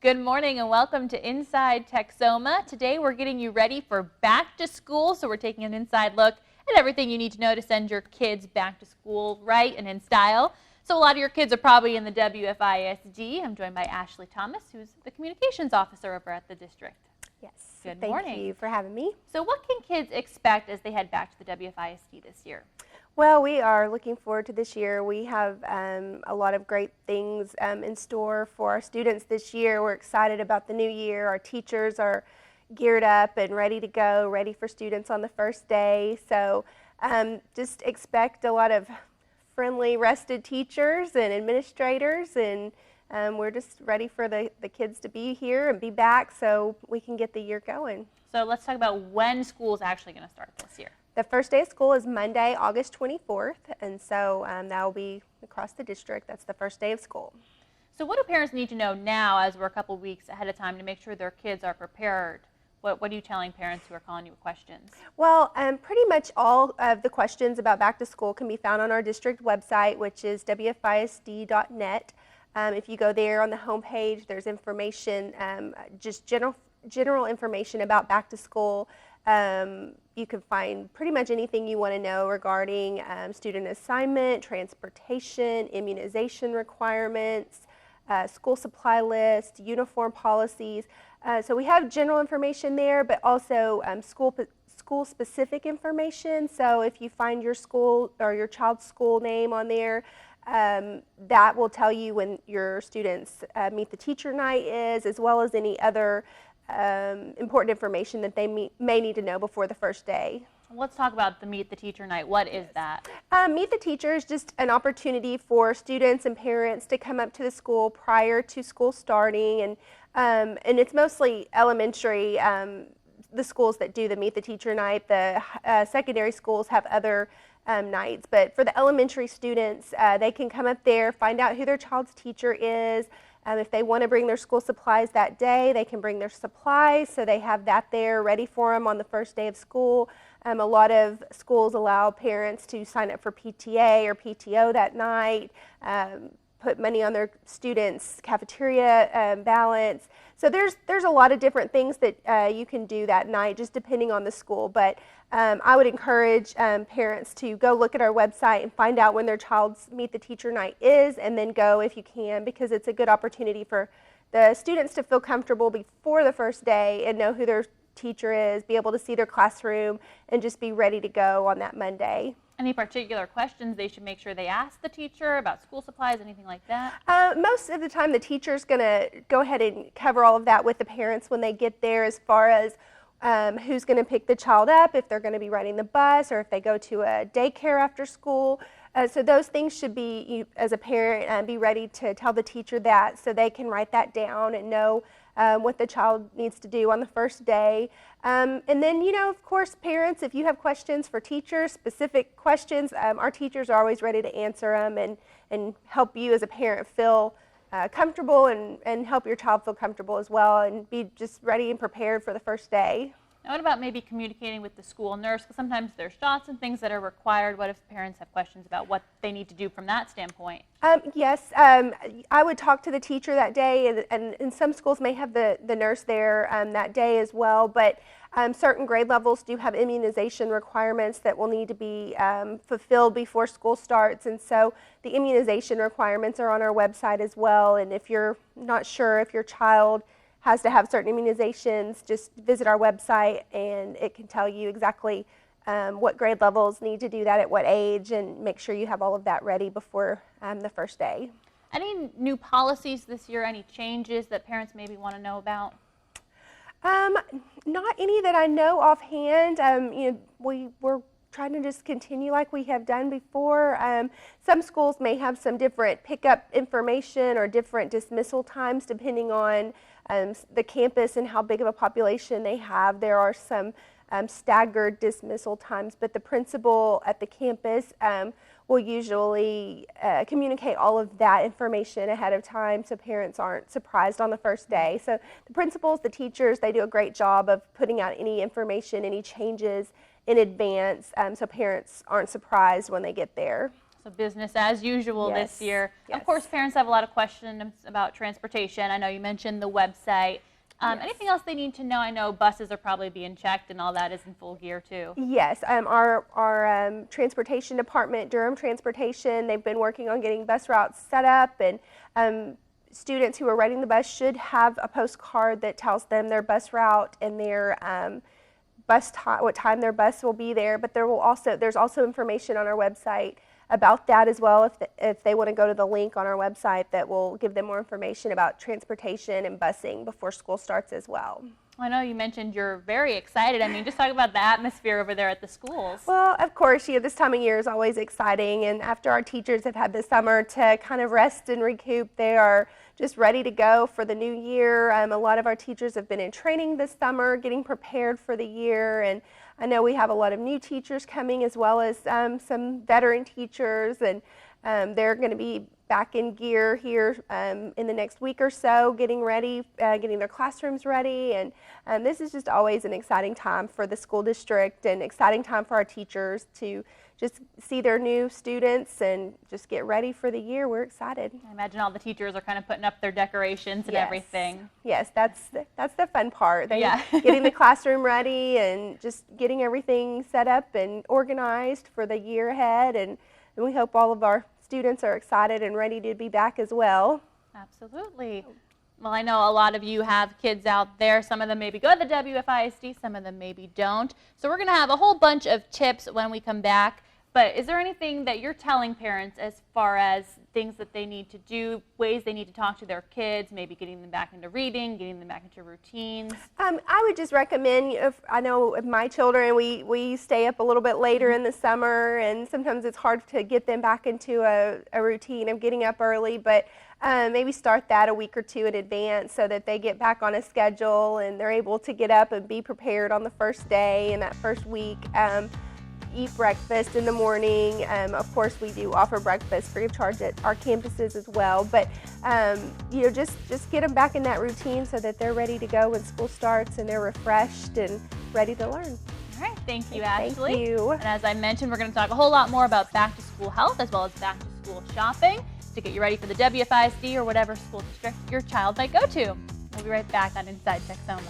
Good morning and welcome to Inside Texoma. Today we're getting you ready for back to school, so we're taking an inside look at everything you need to know to send your kids back to school right and in style. So a lot of your kids are probably in the WFISD. I'm joined by Ashley Thomas, who's the communications officer over at the district. Yes. Good morning. Thank you for having me. So what can kids expect as they head back to the WFISD this year? Well, we are looking forward to this year. We have a lot of great things in store for our students this year. We're excited about the new year. Our teachers are geared up and ready to go, ready for students on the first day. So just expect a lot of friendly, rested teachers and administrators, and we're just ready for the kids to be here and be back so we can get the year going. So let's talk about when school is actually going to start this year. The first day of school is Monday, August 24th, and so that will be across the district. That's the first day of school. So what do parents need to know now, as we're a couple weeks ahead of time, to make sure their kids are prepared? What are you telling parents who are calling you with questions? Well, pretty much all of the questions about back to school can be found on our district website, which is wfisd.net. If you go there on the homepage, there's information, just general information about back to school. You can find pretty much anything you want to know regarding student assignment, transportation, immunization requirements, school supply list, uniform policies. So we have general information there, but also school-specific information. So if you find your school or your child's school name on there, that will tell you when your students' Meet the Teacher Night is, as well as any other important information that they may need to know before the first day. Let's talk about the Meet the Teacher Night. What is that? Meet the Teacher is just an opportunity for students and parents to come up to the school prior to school starting, and it's mostly elementary, the schools that do the Meet the Teacher Night. The secondary schools have other nights, but for the elementary students, they can come up there, find out who their child's teacher is. If they want to bring their school supplies that day, they can bring their supplies, so they have that there ready for them on the first day of school. A lot of schools allow parents to sign up for PTA or PTO that night, put money on their students' cafeteria balance. So there's a lot of different things that you can do that night, just depending on the school. But I would encourage parents to go look at our website and find out when their child's Meet the Teacher Night is, and then go if you can, because it's a good opportunity for the students to feel comfortable before the first day and know who their teacher is, be able to see their classroom, and just be ready to go on that Monday. Any particular questions they should make sure they ask the teacher about school supplies, anything like that? Most of the time the teacher's going to go ahead and cover all of that with the parents when they get there, as far as who's going to pick the child up, if they're going to be riding the bus, or if they go to a daycare after school. So those things should be, you, as a parent, be ready to tell the teacher that, so they can write that down and know what the child needs to do on the first day. And then, of course, parents, if you have questions for teachers, specific questions, our teachers are always ready to answer them and help you as a parent feel comfortable and help your child feel comfortable as well, and be just ready and prepared for the first day. Now, what about maybe communicating with the school nurse? Because sometimes there's shots and things that are required. What if parents have questions about what they need to do from that standpoint? Yes, I would talk to the teacher that day, and some schools may have the nurse there that day as well, but certain grade levels do have immunization requirements that will need to be fulfilled before school starts, and so the immunization requirements are on our website as well. And if you're not sure if your child has to have certain immunizations, just visit our website and it can tell you exactly what grade levels need to do that at what age, and make sure you have all of that ready before the first day. Any new policies this year, any changes that parents maybe want to know about? Not any that I know offhand. We're trying to just continue like we have done before. Some schools may have some different pickup information or different dismissal times depending on the campus and how big of a population they have. There are some staggered dismissal times, but the principal at the campus will usually communicate all of that information ahead of time so parents aren't surprised on the first day. So the principals, the teachers, they do a great job of putting out any information, any changes in advance, so parents aren't surprised when they get there. So business as usual Yes, this year. yes. Of course, parents have a lot of questions about transportation. I know you mentioned the website. Yes. Anything else they need to know? I know buses are probably being checked and all that is in full gear too. Yes, our transportation department, Durham Transportation, they've been working on getting bus routes set up, and students who are riding the bus should have a postcard that tells them their bus route and their bus time, what time their bus will be there. But there's also information on our website about that as well, if they want to go to the link on our website that will give them more information about transportation and busing before school starts as well. I know you mentioned you're very excited. I mean, just talk about the atmosphere over there at the schools. Well, of course, this time of year is always exciting, and after our teachers have had the summer to kind of rest and recoup, they are just ready to go for the new year. A lot of our teachers have been in training this summer, getting prepared for the year, and I know we have a lot of new teachers coming as well as some veteran teachers, and they're going to be back in gear here in the next week or so, getting ready, getting their classrooms ready, and this is just always an exciting time for the school district and exciting time for our teachers to just see their new students and just get ready for the year. We're excited. I imagine all the teachers are kind of putting up their decorations and everything. Yes, that's the fun part. Yeah. Getting the classroom ready and just getting everything set up and organized for the year ahead, and we hope all of our students are excited and ready to be back as well. Absolutely. Well, I know a lot of you have kids out there. Some of them maybe go to the WFISD, some of them maybe don't. So we're going to have a whole bunch of tips when we come back. But is there anything that you're telling parents as far as things that they need to do, ways they need to talk to their kids, maybe getting them back into reading, getting them back into routines? I would just recommend, I know of my children, we stay up a little bit later in the summer, and sometimes it's hard to get them back into a routine of getting up early, but maybe start that a week or two in advance so that they get back on a schedule and they're able to get up and be prepared on the first day and that first week. Eat breakfast in the morning. Of course, we do offer breakfast free of charge at our campuses as well. But just get them back in that routine so that they're ready to go when school starts and they're refreshed and ready to learn. All right, thank you, Ashley. Thank you. And as I mentioned, we're going to talk a whole lot more about back-to-school health as well as back-to-school shopping to get you ready for the WFISD or whatever school district your child might go to. We'll be right back on Inside Texoma.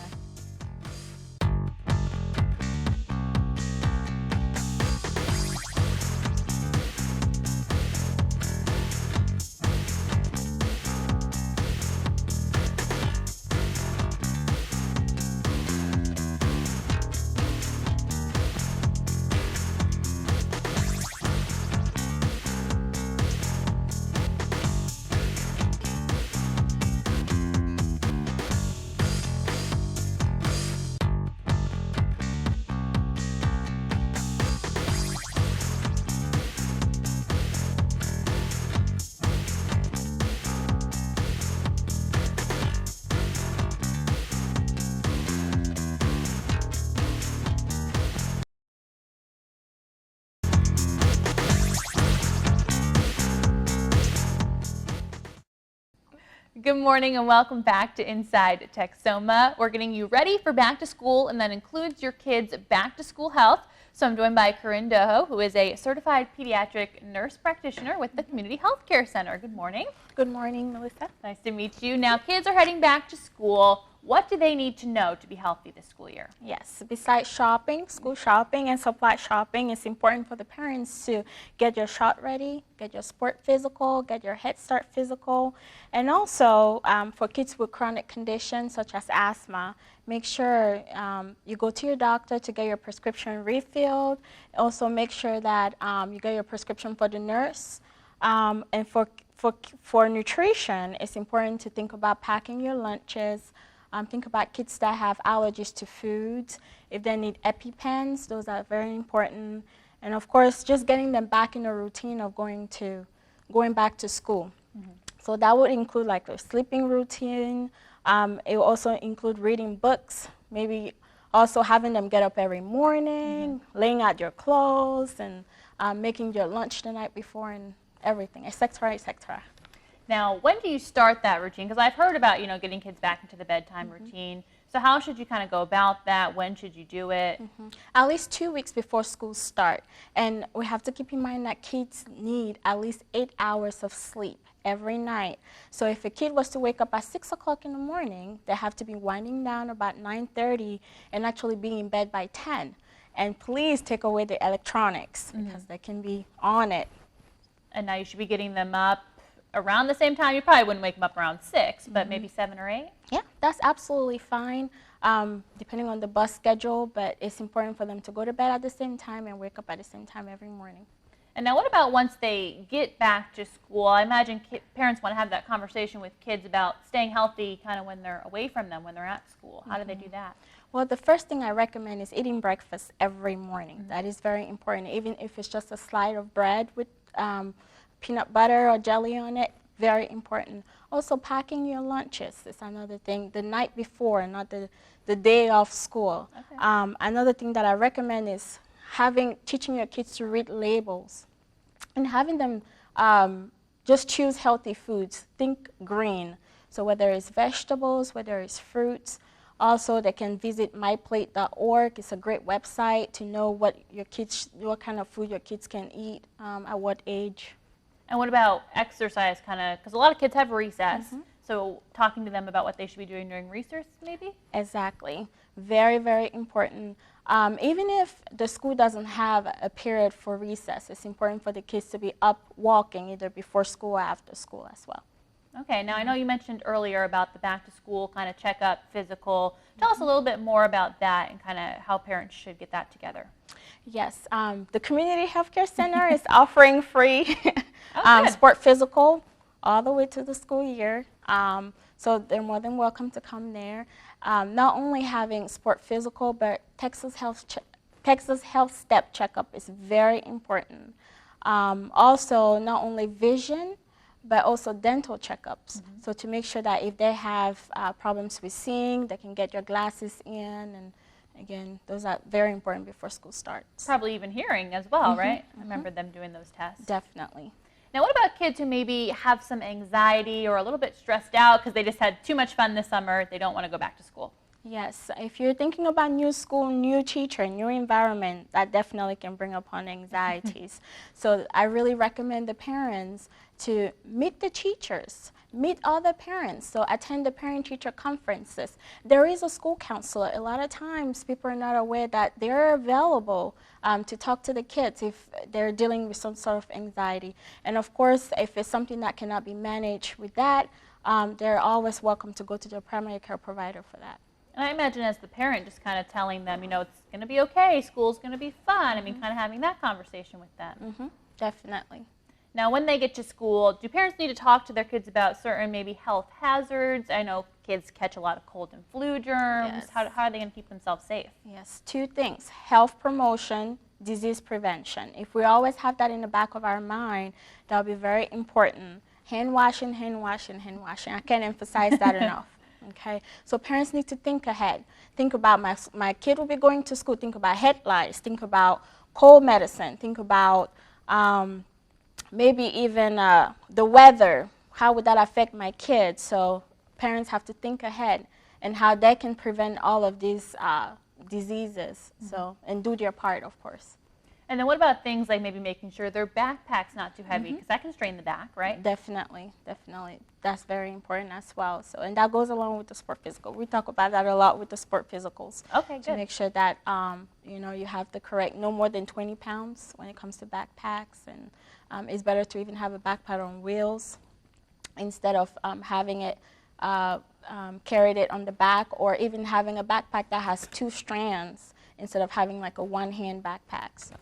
Good morning and welcome back to Inside Texoma. We're getting you ready for back to school, and that includes your kids' back to school health. So I'm joined by Corinne Doho, who is a certified pediatric nurse practitioner with the Community Health Care Center. Good morning. Good morning, Melissa. Nice to meet you. Now, kids are heading back to school. What do they need to know to be healthy this school year? Yes, besides shopping, school shopping and supply shopping, it's important for the parents to get your shot ready, get your sport physical, get your Head Start physical, and also for kids with chronic conditions such as asthma, make sure you go to your doctor to get your prescription refilled. Also make sure that you get your prescription for the nurse. And for nutrition, it's important to think about packing your lunches. Think about kids that have allergies to foods. If they need EpiPens, those are very important. And of course, just getting them back in a routine of going back to school. Mm-hmm. So that would include like a sleeping routine. It will also include reading books, maybe also having them get up every morning, laying out your clothes, and making your lunch the night before and everything, et cetera, et cetera. Now, when do you start that routine? Because I've heard about, getting kids back into the bedtime routine. So how should you kind of go about that? When should you do it? At least 2 weeks before school start. And we have to keep in mind that kids need at least 8 hours of sleep every night. So if a kid was to wake up at 6 o'clock in the morning, they have to be winding down about 9:30 and actually be in bed by 10. And please take away the electronics because they can be on it. And now you should be getting them up around the same time. You probably wouldn't wake them up around 6, but maybe 7 or 8? Yeah, that's absolutely fine, depending on the bus schedule, but it's important for them to go to bed at the same time and wake up at the same time every morning. And now what about once they get back to school? I imagine parents want to have that conversation with kids about staying healthy kind of when they're away from them, when they're at school. How do they do that? Well, the first thing I recommend is eating breakfast every morning. That is very important, even if it's just a slide of bread with peanut butter or jelly on it, very important. Also, packing your lunches is another thing, the night before, not the day of school. Okay. Another thing that I recommend is teaching your kids to read labels and having them just choose healthy foods. Think green. So whether it's vegetables, whether it's fruits. Also, they can visit myplate.org. It's a great website to know what kind of food your kids can eat at what age. And what about exercise, because a lot of kids have recess, so talking to them about what they should be doing during recess, maybe? Exactly. Very, very important. Even if the school doesn't have a period for recess, it's important for the kids to be up walking either before school or after school as well. Okay, now I know you mentioned earlier about the back to school kind of checkup, physical. Tell us a little bit more about that and kind of how parents should get that together. Yes, the Community Healthcare Center is offering free sport physical all the way to the school year. So they're more than welcome to come there. Not only having sport physical, but Texas Health Step Checkup is very important. Also, not only vision, but also dental checkups. So to make sure that if they have problems with seeing, they can get your glasses in. And again, those are very important before school starts. Probably even hearing as well, right? I remember them doing those tests. Definitely. Now, what about kids who maybe have some anxiety or a little bit stressed out because they just had too much fun this summer, they don't want to go back to school? Yes, if you're thinking about new school, new teacher, new environment, that definitely can bring upon anxieties. So I really recommend the parents to meet the teachers, meet other parents, so attend the parent-teacher conferences. There is a school counselor. A lot of times people are not aware that they're available to talk to the kids if they're dealing with some sort of anxiety. And of course, if it's something that cannot be managed with that, they're always welcome to go to their primary care provider for that. And I imagine as the parent just kind of telling them, it's going to be okay, school's going to be fun. I mean, kind of having that conversation with them. Definitely. Now, when they get to school, do parents need to talk to their kids about certain maybe health hazards? I know kids catch a lot of cold and flu germs. Yes. How are they going to keep themselves safe? Yes, 2 things, health promotion, disease prevention. If we always have that in the back of our mind, that'll be very important. Hand washing, hand washing, hand washing. I can't emphasize that enough. Okay, so parents need to think ahead. Think about my kid will be going to school. Think about head lice. Think about cold medicine. Think about maybe even the weather. How would that affect my kids? So parents have to think ahead and how they can prevent all of these diseases. So and do their part, of course. And then what about things like maybe making sure their backpack's not too heavy, because that can strain the back, right? Definitely, definitely. That's very important as well. So, and that goes along with the sport physical. We talk about that a lot with the sport physicals. Okay, good. To make sure that, you have the correct, no more than 20 pounds when it comes to backpacks. And it's better to even have a backpack on wheels instead of having it carried it on the back, or even having a backpack that has 2 strands instead of having like a one-hand backpack. So.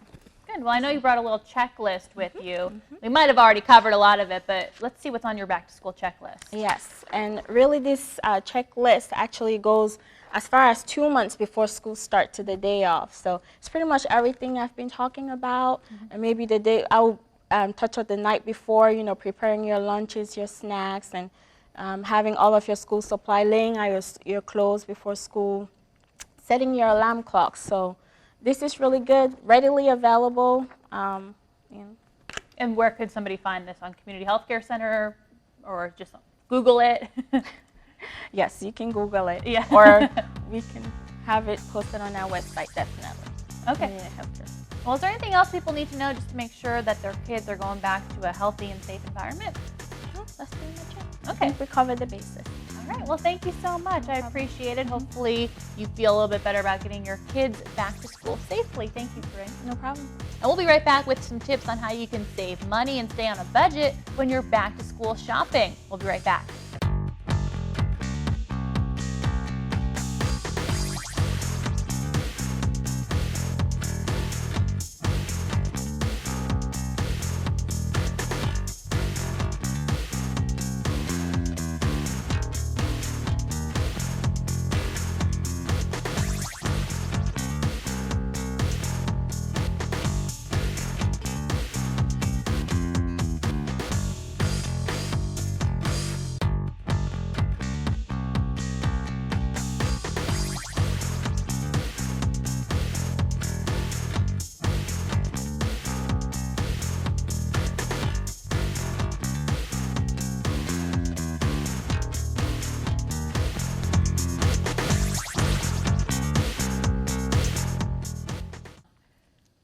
Good. Well, I know you brought a little checklist with you. We might have already covered a lot of it, but let's see what's on your back-to-school checklist. Yes, and really this checklist actually goes as far as 2 months before school starts to the day off. So it's pretty much everything I've been talking about, and maybe the day I'll touch on the night before, preparing your lunches, your snacks, and having all of your school supply, laying out your clothes before school, setting your alarm clock. So this is really good, readily available. And where could somebody find this? On Community Healthcare Center or just Google it? Yes, you can Google it. Yeah. Or we can have it posted on our website, definitely. Okay. Yeah, help you. Well, is there anything else people need to know just to make sure that their kids are going back to a healthy and safe environment? No, that's pretty much it. Okay. I think we covered the bases. All right. Well, thank you so much. I appreciate it. Hopefully you feel a little bit better about getting your kids back to school safely. Thank you, Corinne. No problem. And we'll be right back with some tips on how you can save money and stay on a budget when you're back to school shopping. We'll be right back.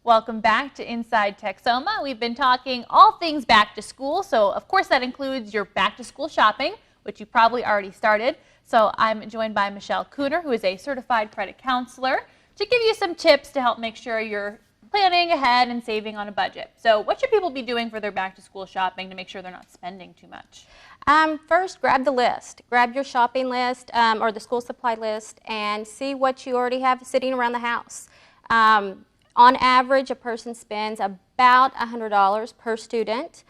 Welcome back to Inside Texoma. We've been talking all things back to school, so of course that includes your back to school shopping, which you probably already started. So I'm joined by Michelle Cooter, who is a certified credit counselor, to give you some tips to help make sure you're planning ahead and saving on a budget. So what should people be doing for their back to school shopping to make sure they're not spending too much? First, grab the list. Grab your shopping list or the school supply list and see what you already have sitting around the house. On average, a person spends about $100 per student.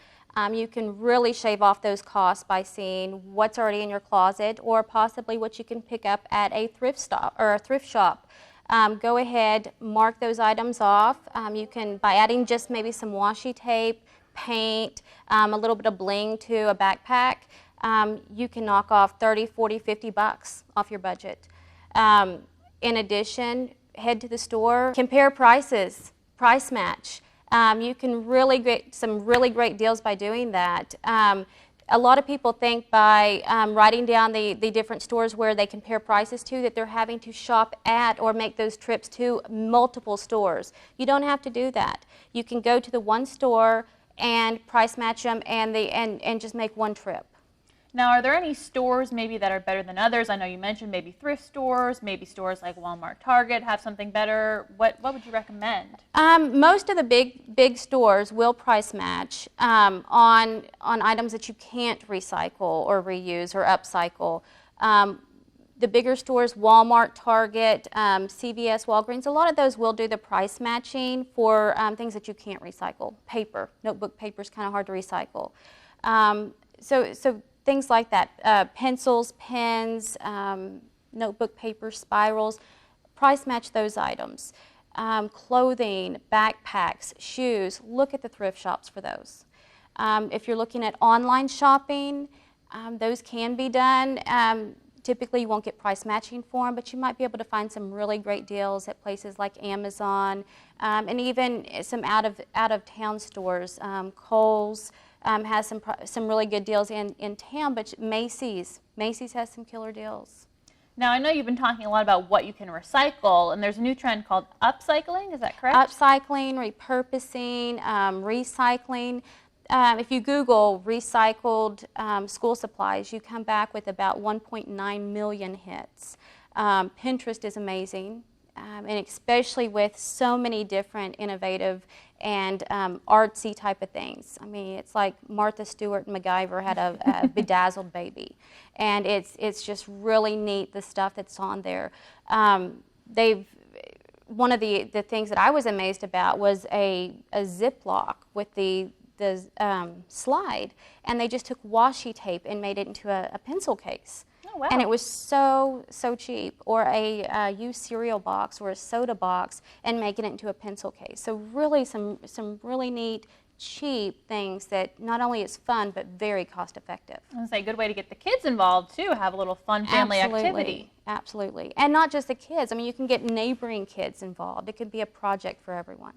You can really shave off those costs by seeing what's already in your closet or possibly what you can pick up at a thrift stop or a thrift shop. Go ahead, mark those items off. You can, by adding just maybe some washi tape, paint, a little bit of bling to a backpack, you can knock off 30, 40, 50 bucks off your budget. In addition, head to the store, compare prices, price match. You can really get some really great deals by doing that. A lot of people think by writing down the different stores where they compare prices to that they're having to shop at or make those trips to multiple stores. You don't have to do that. You can go to the one store and price match them and just make one trip. Now, are there any stores maybe that are better than others? I know you mentioned maybe thrift stores, maybe stores like Walmart, Target have something better. What would you recommend? Most of the big stores will price match on items that you can't recycle or reuse or upcycle. The bigger stores, Walmart, Target, CVS, Walgreens, a lot of those will do the price matching for things that you can't recycle. Paper, notebook paper is kind of hard to recycle. So things like that, pencils, pens, notebook paper, spirals, price match those items. Clothing, backpacks, shoes, look at the thrift shops for those. If you're looking at online shopping, those can be done. Typically you won't get price matching for them, but you might be able to find some really great deals at places like Amazon, and even some out of town stores. Kohl's has some really good deals in town, but Macy's has some killer deals. Now, I know you've been talking a lot about what you can recycle, and there's a new trend called upcycling, is that correct? Upcycling, repurposing, recycling. If you Google recycled school supplies, you come back with about 1.9 million hits. Pinterest is amazing, and especially with so many different innovative and artsy type of things. I mean, it's like Martha Stewart and MacGyver had a bedazzled baby. And it's just really neat, the stuff that's on there. One of the things that I was amazed about was a Ziploc with the slide, and they just took washi tape and made it into a pencil case. Oh, wow. And it was so cheap. Or a used cereal box or a soda box and making it into a pencil case. So really some really neat, cheap things that not only is fun but very cost effective. I was going to say, good way to get the kids involved too, have a little fun family activity. Absolutely. And not just the kids. I mean, you can get neighboring kids involved. It could be a project for everyone.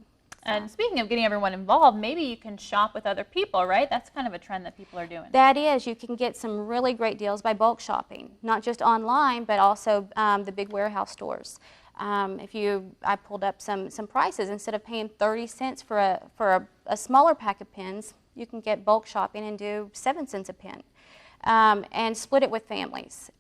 And speaking of getting everyone involved, maybe you can shop with other people, right? That's kind of a trend that people are doing. That is, you can get some really great deals by bulk shopping, not just online, but also the big warehouse stores. I pulled up some prices. Instead of paying 30 cents for a smaller pack of pens, you can get bulk shopping and do 7 cents a pen. And split it with families.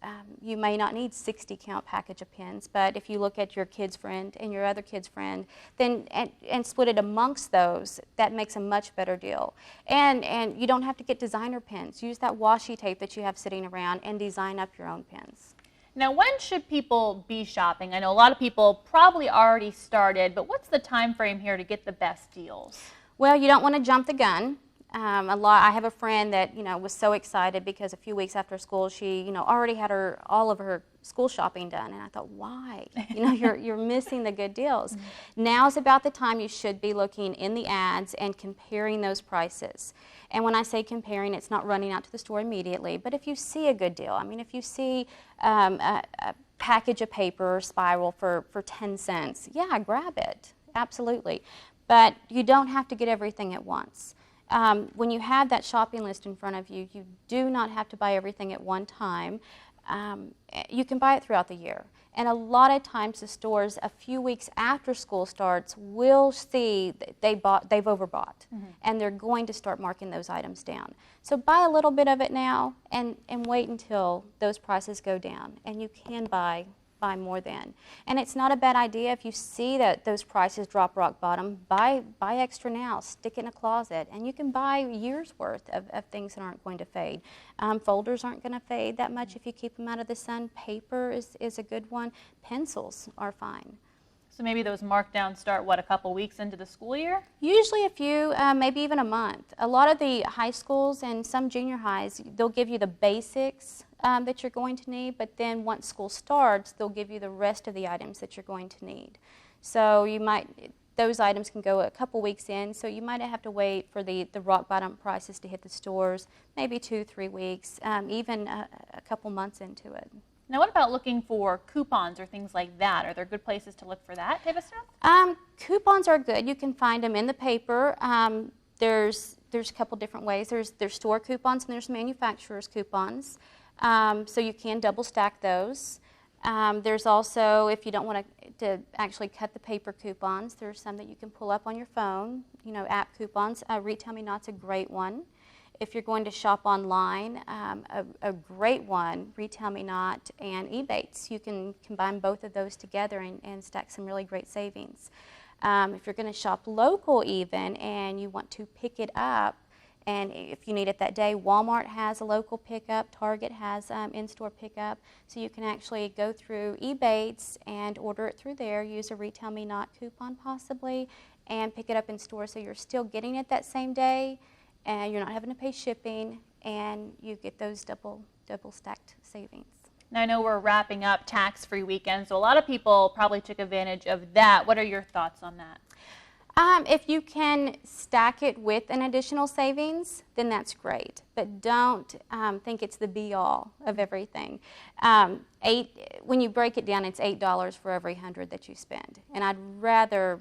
You may not need 60 count package of pens, but if you look at your kid's friend and your other kid's friend, then and split it amongst those, that makes a much better deal. And you don't have to get designer pens. Use that washi tape that you have sitting around and design up your own pens. Now, when should people be shopping? I know a lot of people probably already started, but what's the time frame here to get the best deals? Well, you don't want to jump the gun. I have a friend that was so excited because a few weeks after school she already had all of her school shopping done, and I thought, why? You're missing the good deals. Mm-hmm. Now's about the time you should be looking in the ads and comparing those prices. And when I say comparing, it's not running out to the store immediately, but if you see a good deal, I mean, if you see a package of paper or spiral for 10 cents, yeah, grab it, absolutely. But you don't have to get everything at once. When you have that shopping list in front of you, you do not have to buy everything at one time. You can buy it throughout the year. And a lot of times the stores, a few weeks after school starts, will see that they've overbought. Mm-hmm. And they're going to start marking those items down. So buy a little bit of it now and wait until those prices go down. And you can buy more then. And it's not a bad idea if you see that those prices drop rock bottom, buy extra now, stick it in a closet, and you can buy years worth of things that aren't going to fade. Folders aren't going to fade that much if you keep them out of the sun. Paper is a good one. Pencils are fine. So maybe those markdowns start, a couple weeks into the school year? Usually a few, maybe even a month. A lot of the high schools and some junior highs, they'll give you the basics that you're going to need, but then once school starts, they'll give you the rest of the items that you're going to need. So those items can go a couple weeks in, so you might have to wait for the rock bottom prices to hit the stores, maybe 2-3 weeks, even a couple months into it. Now, what about looking for coupons or things like that? Are there good places to look for that type of stuff? Coupons are good. You can find them in the paper. There's a couple different ways. There's store coupons and there's manufacturer's coupons. So you can double stack those. There's also, if you don't want to actually cut the paper coupons, there's some that you can pull up on your phone, app coupons. Retail Me Not's a great one. If you're going to shop online, a great one, Retail Me Not and Ebates. You can combine both of those together and stack some really great savings. If you're going to shop local even and you want to pick it up, and if you need it that day, Walmart has a local pickup, Target has in-store pickup, so you can actually go through Ebates and order it through there, use a Retail Me Not coupon possibly, and pick it up in store so you're still getting it that same day, and you're not having to pay shipping, and you get those double stacked savings. Now, I know we're wrapping up tax-free weekend, so a lot of people probably took advantage of that. What are your thoughts on that? If you can stack it with an additional savings, then that's great. But don't think it's the be-all of everything. When you break it down, it's $8 for every 100 that you spend. And I'd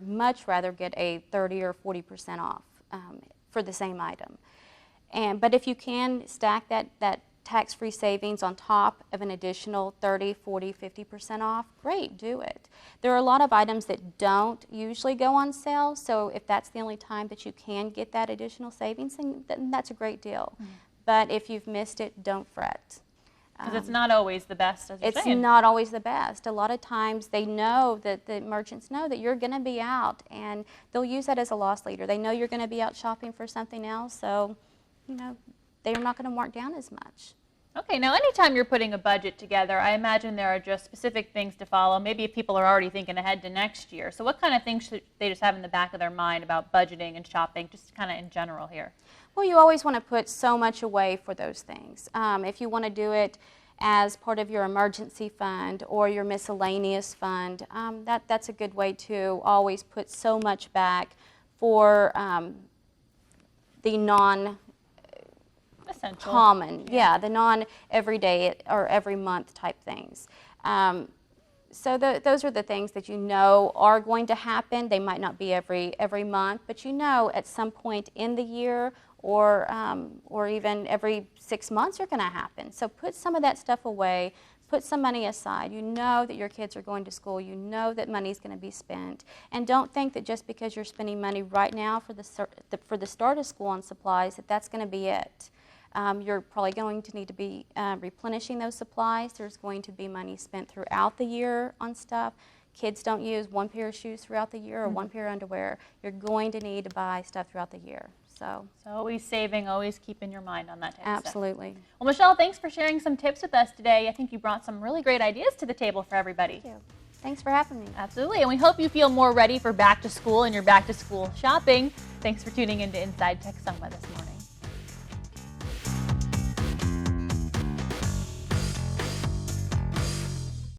much rather get a 30 or 40% off for the same item. But if you can stack that tax-free savings on top of an additional 30, 40, 50% off, great, do it. There are a lot of items that don't usually go on sale, so if that's the only time that you can get that additional savings, then that's a great deal. Mm-hmm. But if you've missed it, don't fret. Because it's not always the best, as you're saying. It's not always the best. A lot of times they know that the merchants know that you're going to be out, and they'll use that as a loss leader. They know you're going to be out shopping for something else, so they're not going to mark down as much. Okay, now anytime you're putting a budget together, I imagine there are just specific things to follow. Maybe if people are already thinking ahead to next year. So what kind of things should they just have in the back of their mind about budgeting and shopping, just kind of in general here? Well, you always want to put so much away for those things. If you want to do it as part of your emergency fund or your miscellaneous fund, that's a good way to always put so much back for the essential. Common, the non-everyday or every month type things. So those are the things that you know are going to happen. They might not be every month, but you know at some point in the year or even every 6 months are going to happen. So put some of that stuff away. Put some money aside. You know that your kids are going to school. You know that money is going to be spent. And don't think that just because you're spending money right now for the start of school on supplies that that's going to be it. You're probably going to need to be replenishing those supplies. There's going to be money spent throughout the year on stuff. Kids don't use one pair of shoes throughout the year or one pair of underwear. You're going to need to buy stuff throughout the year. So always saving, always keeping your mind on that type of stuff. absolutely. Well, Michelle, thanks for sharing some tips with us today. I think you brought some really great ideas to the table for everybody. Thank you. Thanks for having me. Absolutely, and we hope you feel more ready for back to school and your back to school shopping. Thanks for tuning in to Inside Texoma this morning.